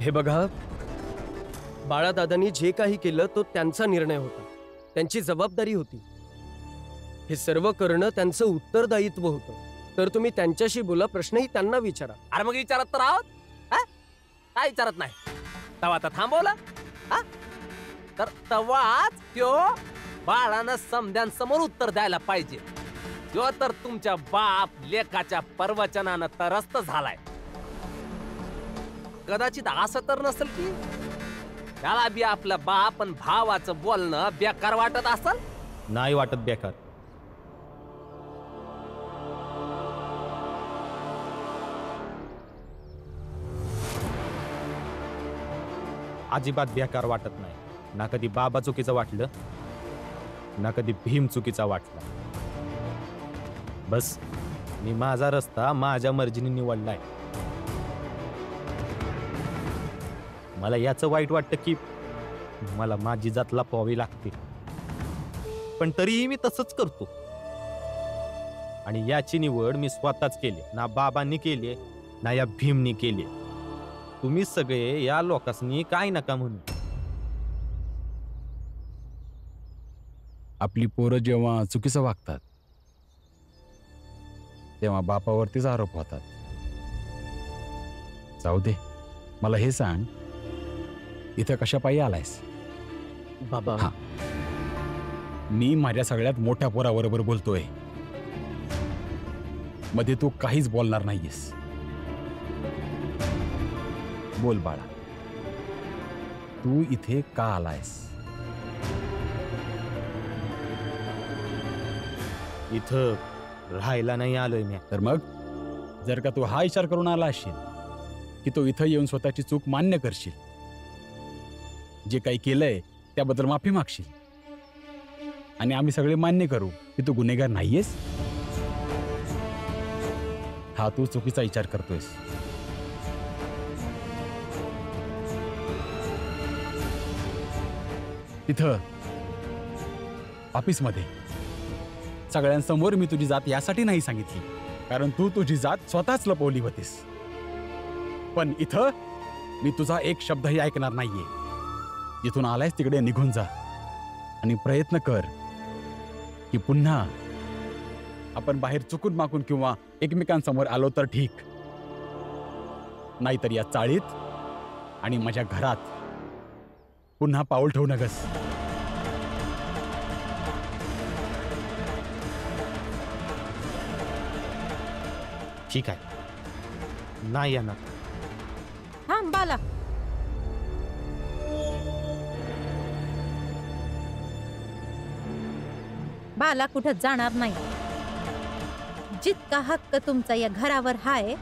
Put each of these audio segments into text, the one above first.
हे बघा, बाळादादांनी जे काही केलं तो त्यांचा निर्णय होता, त्यांची जबाबदारी होती. हे सर्व करणं त्यांचं उत्तरदायित्व होतं. तर तुम्ही त्यांच्याशी बोला, प्रश्नही त्यांना विचारा. अरे मग विचारत तर आहोत, काय विचारत नाही? तवा तर थांबवलं, तर तवाच त्यो बाळानं समद्यांसमोर उत्तर द्यायला पाहिजे. जो तर तुमच्या बाप लेखाच्या प्रवचनानं तरस्त झालाय. कदाचित असं तर नसेल की त्याला बी आपल्या बाप आणि भावाचं बोलणं बेकार वाटत असल. नाही वाटत बेकार. अजिबात बेकार वाटत नाही. ना कधी बाबा चुकीचं वाटलं, ना कधी भीम चुकीचा वाटला. बस मी माझा रस्ता माझ्या मर्जीने निवडलाय. मला याचं वाईट वाटतं की मला माझी जात लपवावी लागते, पण तरीही मी तसंच करतो. आणि याची निवड मी स्वतःच केली, ना बाबांनी केली ना या भीमनी केली. तुम्ही सगळे या लोकांनी काय नका म्हणू. आपली पोरं जेव्हा चुकीचं वागतात तेव्हा बापावरतीच आरोप होतात. जाऊ दे, मला हे सांग, इथं कशा पायी आलायस? बाबा, हा, मी माझ्या सगळ्यात मोठ्या पोराबरोबर बोलतोय. मध्ये तू काहीच बोलणार नाहीयेस. बोल बाळा, तू इथे का आलायस? इथं राहायला नाही आलोय मी. तर मग जर का तू हा विचार करून आला असशील की तो इथं येऊन स्वतःची चूक मान्य करशील, जे काही केलंय त्याबद्दल माफी मागशील, आणि आम्ही सगळे मान्य करू की तू गुन्हेगार नाहीयेस, हा तू चुकीचा विचार करतोयस. तिथं ऑफिसमध्ये सगळ्यांसमोर मी तुझी जात यासाठी नाही सांगितली कारण तू तुझी जात स्वतःच लपवली होतीस. पण इथं मी तुझा एक शब्दही ऐकणार नाहीये. जिथून आलायस तिकडे निघून जा आणि प्रयत्न कर की पुन्हा आपण बाहेर चुकून मागून किंवा एकमेकांसमोर आलो तर ठीक, नाहीतर या चाळीत आणि माझ्या घरात पुन्हा पाऊल ठेवू नगस. ठीक आहे, नाही येणार. थांब बाला, बाला कुठं जाणार नाही. जितका हक्क तुमचा या घरावर हाय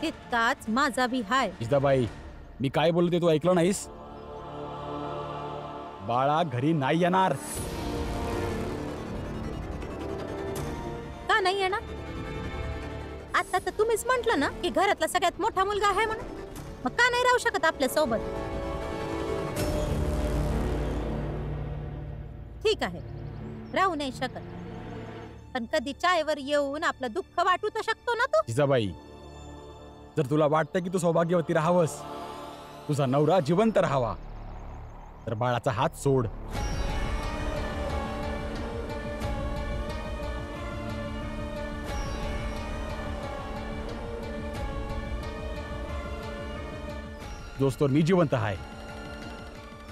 तितकाच माझा बी हाय. जिजाबाई, मी काय बोलते तू ऐकलं नाहीस? बाळा घरी नाही येणार. का नाही येणार? आता तर तुम्हीच म्हंटल ना की घरातला सगळ्यात मोठा मुलगा आहे म्हणून. मग का नाही राहू शकत आपल्या सोबत? ठीक आहे, राहू नाही शकत, पण कधी चायवर येऊन आपलं दुःख वाटू तर शकतो ना तू. जिजाबाई, जर तुला वाटतं की तू सौभाग्यवती राहावस, तुझा नवरा जिवंत राहावा, तर बाळाचा हात सोड. दोस्तोर मी जिवंत आहे,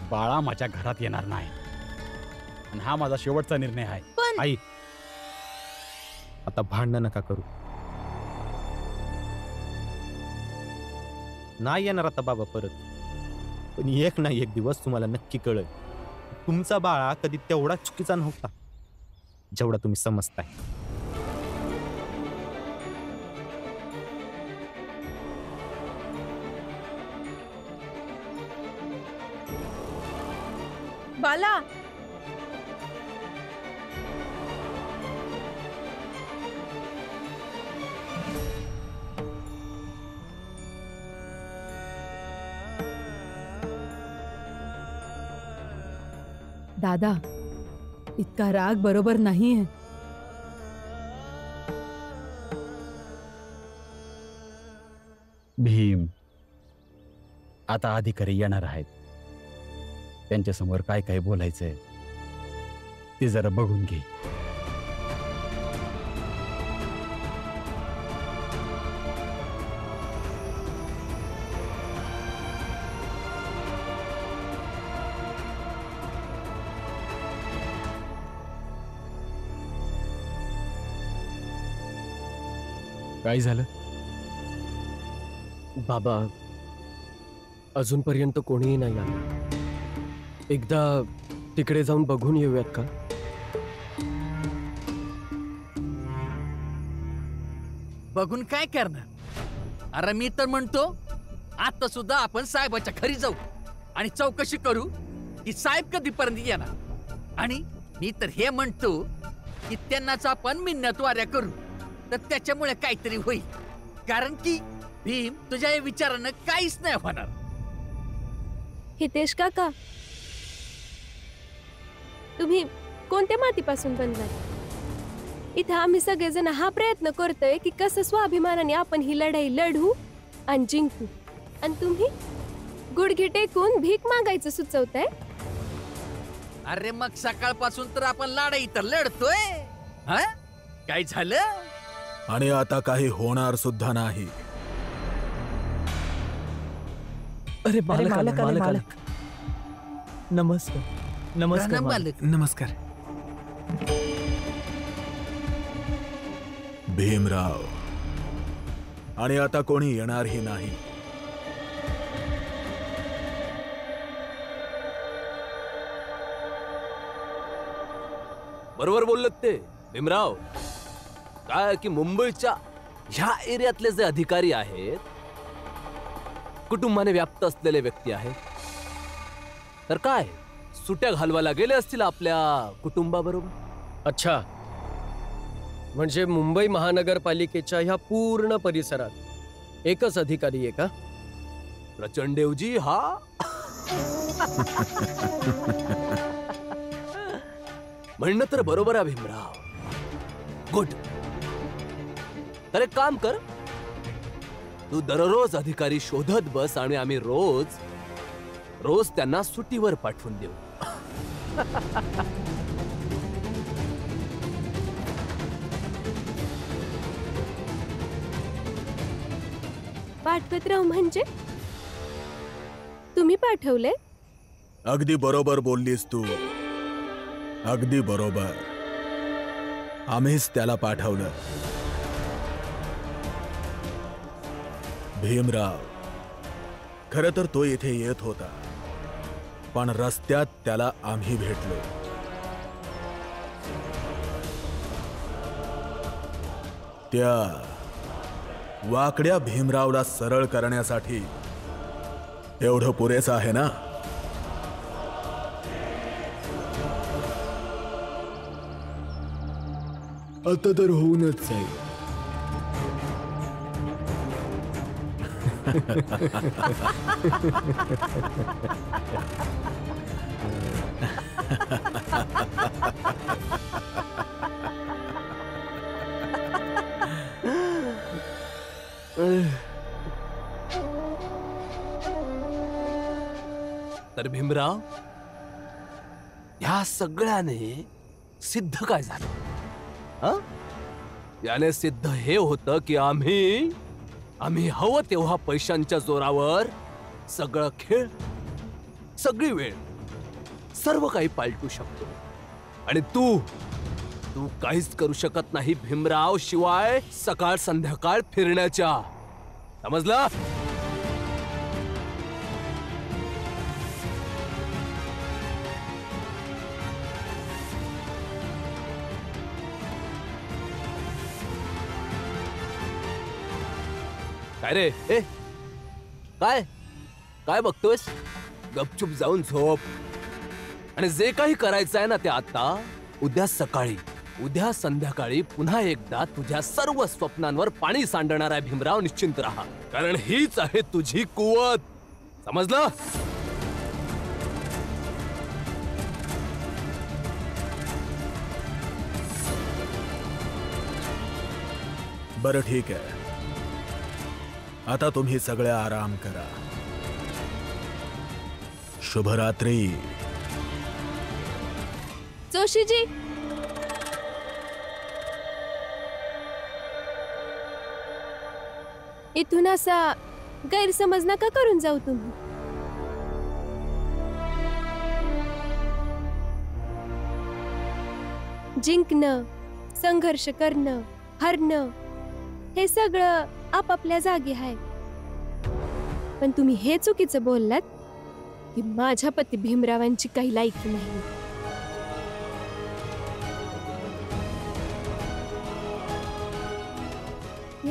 बाळा माझ्या घरात येणार नाही, आणि हा माझा शेवटचा निर्णय आहे. पण आई, आता भांडण नका करू. नाही येणार आता बाबा परत, पण एक ना एक दिवस तुम्हाला नक्की कळेल तुमचा बाळा कधी तेवढा चुकीचा नव्हता जेवढा तुम्ही समजताय. बाला, दादा, इतका राग बरोबर नाहीये. भीम, आता अधिकारी येणार आहेत. त्यांच्यासमोर काय काय बोलायचंय ते जरा बघून घे. काय झालं? बाबा, अजूनपर्यंत कोणीही नाही आलं. एकदा तिकडे जाऊन बघून येऊयात का? बघून काय करणार? अरे मी तर म्हणतो आता सुद्धा आपण साहेबाच्या घरी जाऊ आणि चौकशी करू की साहेब कधीपर्यंत येणार. आणि मी तर हे म्हणतो की त्यांनाच आपण मिन्नतवाऱ्या करू तर त्याच्यामुळे काहीतरी होईल. कारण की भीम तुझ्या या विचारानं काहीच नाही होणार. हितेश काका, तुम्ही कोणत्या मातीपासून बनलाय? इथं आम्ही सगळेजण हा प्रयत्न करतोय की कसं स्वाभिमानाने आपण ही लढाई लढू आणि जिंकू, आणि तुम्ही गुडघे टेकून भीक मागायचं सुचवताय. अरे मग सकाळपासून तर आपण लढाई तर लढतोय. हा काय झालं? आणि आता काही होणार सुद्धा नाही. अरे मालक. नमस्कार. राणा मालक. नमस्कार. भीमराव, आणि आता कोणी येणारही नाही. बरोबर बोलत ते भीमराव. काय की मुंबईच्या ह्या एरियातले जे अधिकारी आहेत, कुटुंबाने व्याप्त असलेले व्यक्ती आहेत, तर काय सुट्या घालवायला गेले असतील आपल्या कुटुंबाबरोबर. अच्छा, म्हणजे मुंबई महानगरपालिकेच्या ह्या पूर्ण परिसरात एकच अधिकारी आहे का? प्रचंडेवजी हा म्हणणं तर बरोबर आहे भीमराव. गुड. तर एक काम कर, तू दररोज अधिकारी शोधत बस आणि आम्ही रोज त्यांना सुट्टीवर पाठवून देऊ. पाठवत राहू म्हणजे तुम्ही पाठवले? अगदी बरोबर बोललीस तू. अगदी बरोबर. आम्हीच त्याला पाठवलं. भीमराव, खरं तर तो इथे येत होता, पण रस्त्यात त्याला आम्ही भेटलो. त्या वाकड्या भीमरावला सरळ करण्यासाठी एवढं पुरेसं आहे ना? आता तर होऊनच जाईल. तर भीमराव, ह्या सगळ्याने सिद्ध काय झालं? याने सिद्ध हे होतं की आम्ही हवं तेव्हा पैशांच्या जोरावर सगळं खेळ, सगळी वेळ, सर्व काही पालटू शकतो. आणि तू काहीच करू शकत नाही भीमराव, शिवाय सकाळ संध्याकाळ फिरण्याच्या. समजलं? काय रे? काय बघतोयस? गपचूप जाऊन झोप. आणि जे काही करायचं आहे ना ते आता, उद्या संध्याकाळी पुन्हा एकदा तुझ्या सर्व स्वप्नांवर पाणी सांडणार आहे भीमराव. निश्चिंत राहा, कारण हीच आहे तुझी कुवत. समजलं? बरं, ठीक आहे. आता तुम्ही सगळे आराम करा. शुभरात्री. जोशीजी, इथून असा गैरसमज नका करून जाऊ तुम्ही. जिंकणं, संघर्ष करणं, हरणं हे सगळं आपापल्या जागी आहे. पण तुम्ही हे चुकीचं बोललात की माझ्या पती भीमरावांची काही लायकी नाही.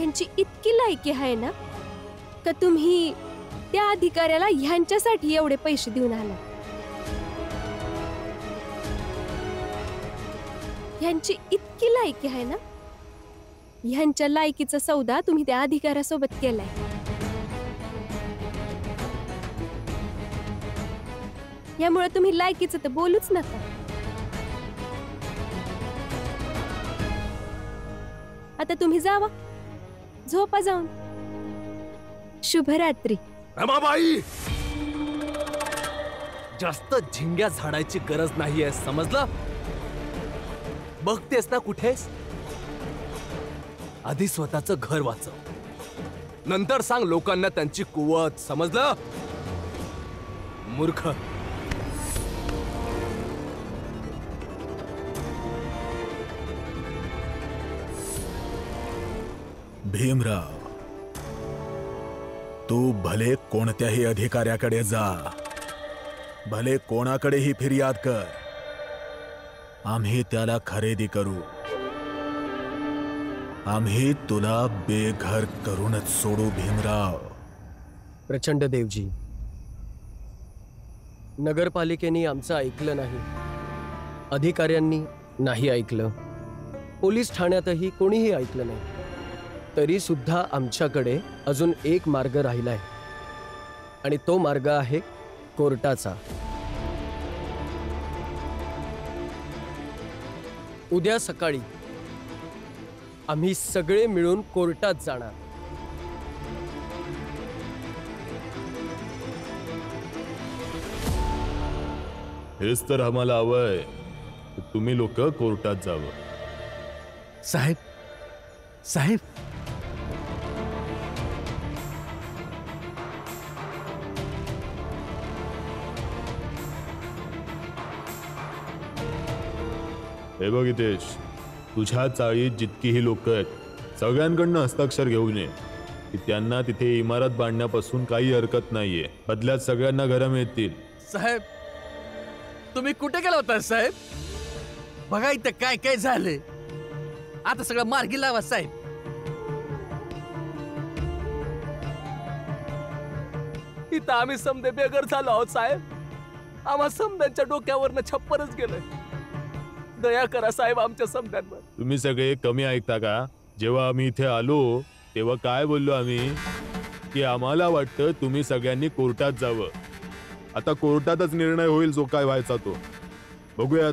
यांची इतकी लायकी आहे ना का तुम्ही त्या अधिकाऱ्याला ह्यांच्यासाठी एवढे पैसे देऊन आला. ह्यांची इतकी लायकी आहे ना, ह्यांच्या लायकीचा सौदा तुम्ही त्या अधिकाऱ्यासोबत केलाय. यामुळे तुम्ही लायकीचं तर बोलूच नका. आता तुम्ही जावा, झोपा जाऊन. शुभरात्री. रमाबाई, जास्त झिंग्या झाडायची गरज नाहीये, समजलं? बघतेस ना कुठेस? आधी स्वतःचं घर वाचव, नंतर सांग लोकांना त्यांची कुवत. समजलं? मूर्ख. भीमराव, तू भले कोणत्याही अधिकाऱ्याकडे जा, भले कोणाकडेही फिर्याद कर, आम्ही त्याला खरेदी करू. आम्ही तुला बेघर करूनच सोडू. भीमराव. प्रचंड देवजी, नगरपालिकेने आमचं ऐकलं नाही, अधिकाऱ्यांनी नाही ऐकलं, पोलीस ठाण्यातही कोणीही ऐकलं नाही. तरी सुद्धा आमच्याकडे अजून एक मार्ग राहिलाय आणि तो मार्ग आहे कोर्टाचा. उद्या सकाळी आम्ही सगळे मिळून कोर्टात जाणार. हेच तर आम्हाला हवंय, तुम्ही लोक कोर्टात जावं. साहेब, साहेब, हे बघ हितेश, तुझ्या चाळीत जितकीही लोक आहेत सगळ्यांकडनं हस्ताक्षर घेऊन ये की त्यांना तिथे इमारत बांधण्यापासून काही हरकत नाहीये. बदल्यात सगळ्यांना घरं मिळतील. साहेब, तुम्ही कुठे गेला होता साहेब? बघा इथं काय काय झालंय. आता सगळं मार्गी लावा साहेब. इथं आम्ही समदे बेघर झालो आहोत साहेब. आम्हा समद्यांच्या डोक्यावरनं छप्परच गेलंय. दया करा साहेब आमच्या समद्यांवर. तुम्ही सगळे कमी ऐकता का? जेव्हा आम्ही इथे आलो तेव्हा काय बोललो आम्ही की आम्हाला वाटतं तुम्ही सगळ्यांनी कोर्टात जावं. आता कोर्टातच निर्णय होईल जो काय व्हायचा तो. बघूयात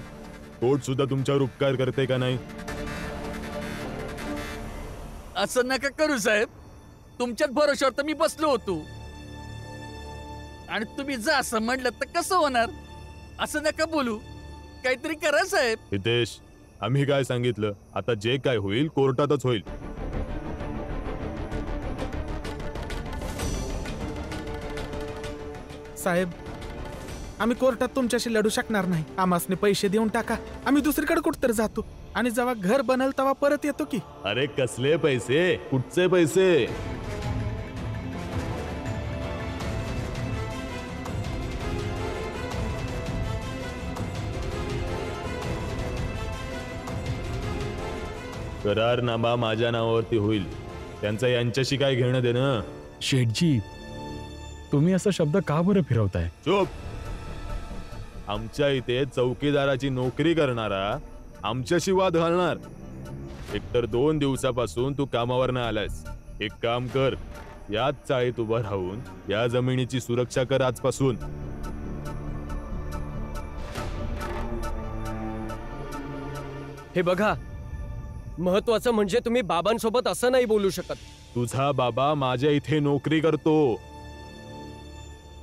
कोर्ट सुद्धा तुमच्यावर उपकार करते का नाही. असं नका करू साहेब. तुमच्याच भरोश्यावर तर मी बसलो होतो आणि तुम्ही जा असं म्हणलं तर कसं होणार? असं नका बोलू, काहीतरी करा साहेब. हितेश, आम्ही काय सांगितलं? आता जे काय होईल कोर्टातच होईल. साहेब, आम्ही कोर्टात तुमच्याशी लढू शकणार नाही. आम्हासने पैसे देऊन टाका, आम्ही दुसरीकडे कुठतरी जातो आणि जेव्हा घर बनल तेव्हा परत येतो की. अरे कसले पैसे? कुठचे पैसे? करारनामा माझ्या नावावरती होईल, त्यांचं यांच्याशी काय घेणं देणं? शेठजी, तुम्ही असा शब्द का बरं फिरवताय? चुप. आमच्या इथे चौकीदाराची नोकरी करणारा आमच्याशी वाद घालणार. एकतर 2 दिवसापासून तू कामावर नाही आलायस. एक काम कर, याच चाळीत उभं राहून या जमिनीची सुरक्षा कर आजपासून. हे बघा, महत्वाचं म्हणजे तुम्ही बाबांसोबत असं नाही बोलू शकत. तुझा बाबा माझ्या इथे नोकरी करतो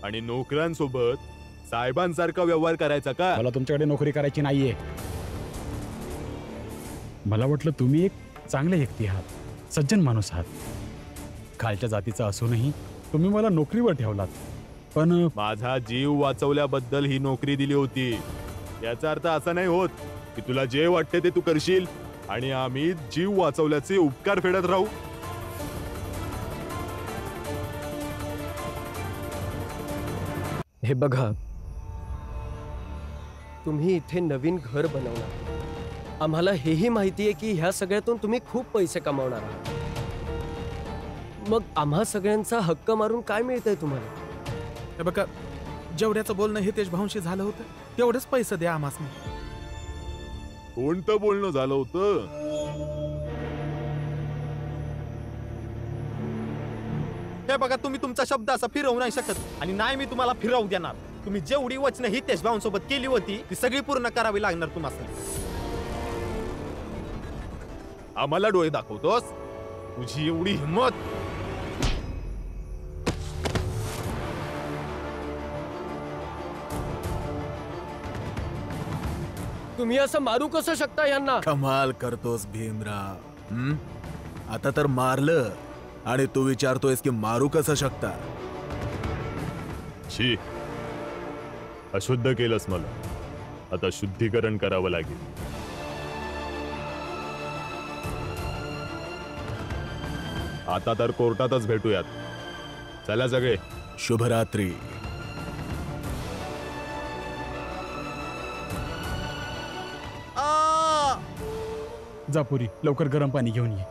आणि नोकऱ्यांसोबत साहेबांसारखा व्यवहार करायचा का? मला तुमच्याकडे नोकरी करायची नाहीये. मला वाटलं तुम्ही एक चांगले व्यक्ती आहात, सज्जन माणूस आहात. खालच्या जातीचा असूनही तुम्ही मला नोकरीवर ठेवलात. पण माझा जीव वाचवल्याबद्दल ही नोकरी दिली होती. याचा अर्थ असा नाही होत की तुला जे वाटते ते तू करशील आणि आम्ही जीव वाचवल्याचे उपकार फेडत राहू. हे बघा, तुम्ही इथे नवीन घर बनवणार. आम्हाला हेही माहिती आहे की ह्या सगळ्यातून तुम्ही खूप पैसे कमावणार आहात. मग आम्हा सगळ्यांचा हक्क मारून काय मिळतंय तुम्हाला? हे बघा, जेवढ्याचं बोलणं हितेश भाऊंशी झालं होतं तेवढेच पैसे द्या आम्हासनी. कोणतं बोलणं झालं होतं? हे बघा, तुम्ही तुमचा शब्द असा फिरवू नाही शकत आणि नाही मी तुम्हाला फिरवू देणार. तुम्ही जेवढी वचनं हितेश भाऊंसोबत केली होती ती सगळी पूर्ण करावी लागणार तुम्हाला. आम्हाला डोळे दाखवतोस? तुझी एवढी हिंमत? तुम्ही असं मारू कसं शकता यांना? कमाल करतोस भीमराव. आता तर मारलं आणि तू विचारतोयस की मारू कसं शकता? छी, अशुद्ध केलंस मला. आता शुद्धीकरण करावं लागेल. आता तर कोर्टातच भेटूयात. चला सगळे. शुभरात्री. जा पुरी, लवकर गरम पाणी घेऊन ये.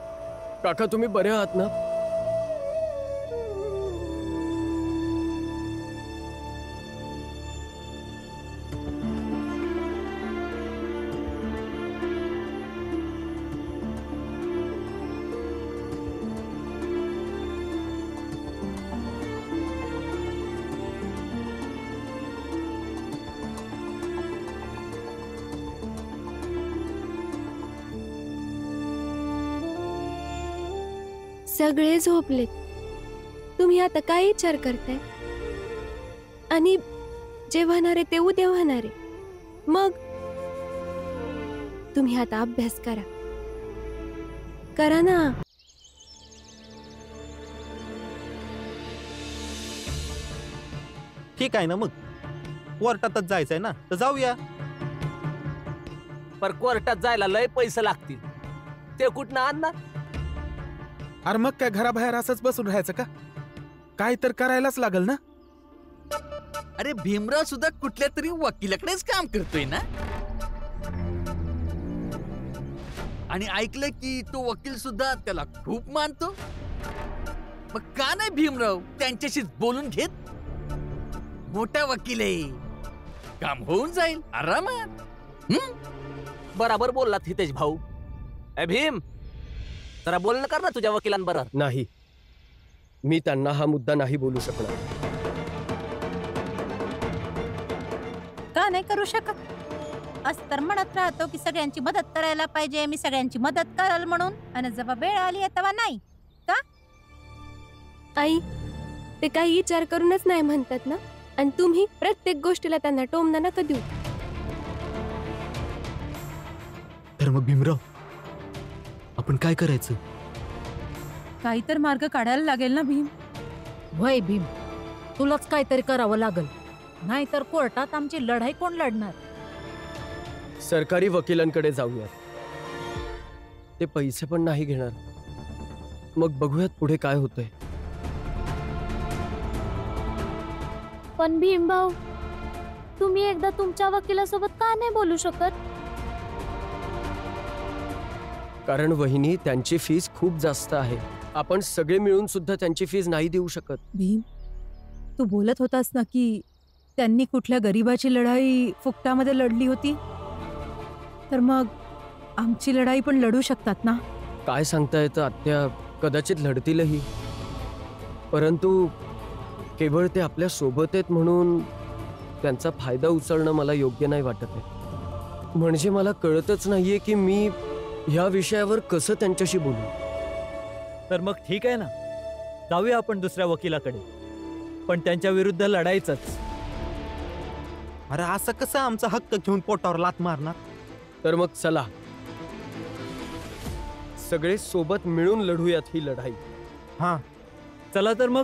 काका, तुम्ही बरे आहात ना? सगळे झोपलेत. तुम्ही आता काय विचार करताय? आणि जे होणार आहे ते उद्या होणार आहे. मग तुम्ही आता अभ्यास करा ना. ठीक आहे ना, मग कोर्टातच जायचंय ना, तर जाऊया. पर कोर्टात जायला लय पैसे लागतील. ते कुठनं आणणार? अरे मग काय घराबाहेर असंच बसून राहायचं का? काय तर करायलाच लागल ना. अरे भीमराव सुद्धा कुठल्या तरी वकिलाकडेच काम करतोय ना. आणि ऐकलं की तो वकील सुद्धा त्याला खूप मानतो. मग का नाही भीमराव त्यांच्याशी बोलून घेत? मोठा वकील आहे, काम होऊन जाईल आरामात. बराबर बोललात हितेश भाऊ. ए भीम, जरा बोलणं कर ना तुझ्या वकिलांबरोबर. नाही, मी त्यांना हा मुद्दा नाही बोलू शकणार. का नाही करू शकत? असं तर म्हणत राहतो की सगळ्यांची मदत करायला पाहिजे, मी सगळ्यांची मदत करल म्हणून. आणि जेव्हा वेळ आली तेव्हा नाही का? आई, ते काही विचार करूनच नाही म्हणतात ना. आणि तुम्ही प्रत्येक गोष्टीला त्यांना टोमणं नका देऊ. तर मग भीमराव, आपण काय करायचं? काही तर मार्ग काढायला लागेल ना भीम. वय भीम, तुलाच काहीतरी करावं लागल, नाहीतर कोर्टात आमची लढाई कोण लढणार? सरकारी वकिलांकडे जाऊयात. ते पैसे पण नाही घेणार. मग बघूयात पुढे काय होतंय. पण भीमभाऊ, तुम्ही एकदा तुमच्या वकिलासोबत का नाही बोलू शकत? कारण वहिनी, त्यांची फीस खूप जास्त आहे. आपण सगळे मिळून सुद्धा त्यांची फीस नाही देऊ शकत. भीम, तू बोलत होतास ना की त्यांनी कुठल्या गरिबाची लढाई फुकटामध्ये लढली होती, तर मग आमची लढाई पण लढू शकतात ना? काय सांगता येतं आत्या, कदाचित लढतीलही. परंतु केवळ ते आपल्या सोबत आहेत म्हणून त्यांचा फायदा उचलणं मला योग्य नाही वाटत आहे. म्हणजे मला कळतच नाहीये की मी ह्या विषयावर कसं त्यांच्याशी बोलू. तर मग ठीक आहे ना, जाऊया आपण दुसऱ्या वकिलाकडे, पण त्यांच्या विरुद्ध लढायचंच. अरे असं कसं आमचा हक्क घेऊन पोटावर लात मारणार? तर मग चला, सगळे सोबत मिळून लढूयात ही लढाई. हा चला तर मग